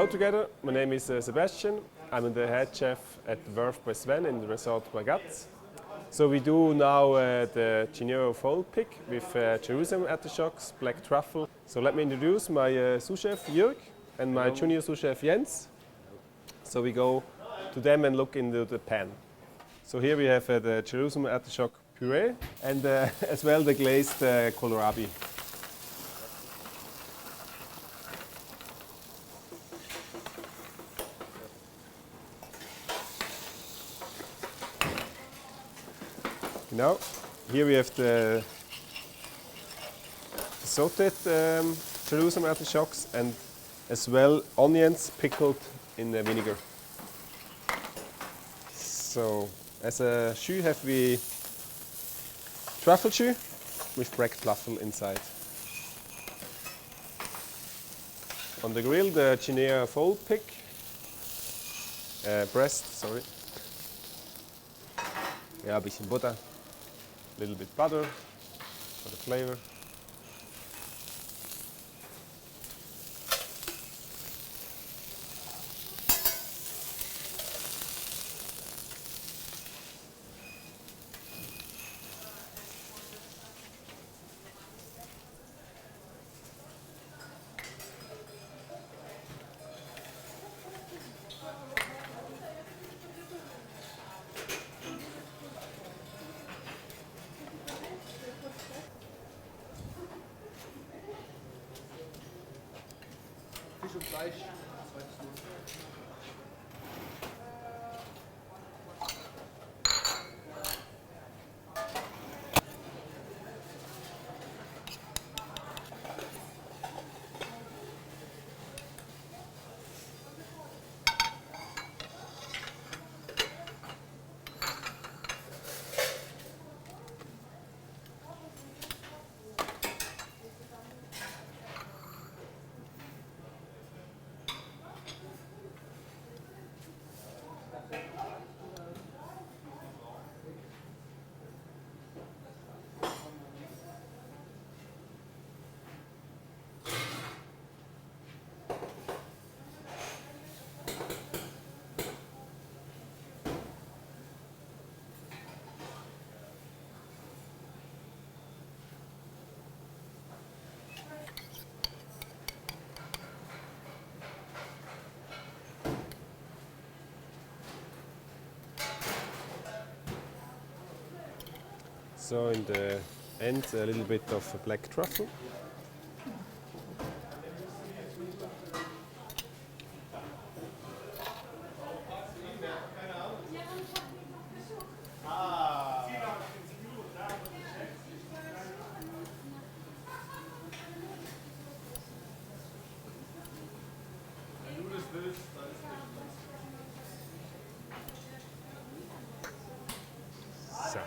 Hello together, my name is Sebastian. I'm the head chef at Verve by Sven in the Resort Bad Ragaz. So we do now the Guinea Fowl pick with Jerusalem artichokes, black truffle. So let me introduce my sous chef Jörg and my junior sous chef Jens. So we go to them and look into the pan. So here we have the Jerusalem artichoke puree and as well the glazed kohlrabi. Now, here we have the sauteed Jerusalem artichokes and as well onions pickled in the vinegar. So, as a jus have we truffle jus with cracked truffle inside. On the grill, the Guinea Fowl pick, breast, sorry. Yeah, a bisschen butter. A little bit butter for the flavor. Fisch und Fleisch, So in the end, a little bit of black truffle. So.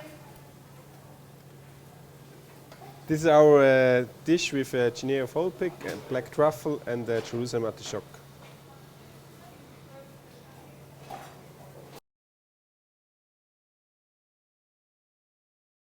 This is our dish with Guinea Fowl pick, black truffle and Jerusalem artichoke.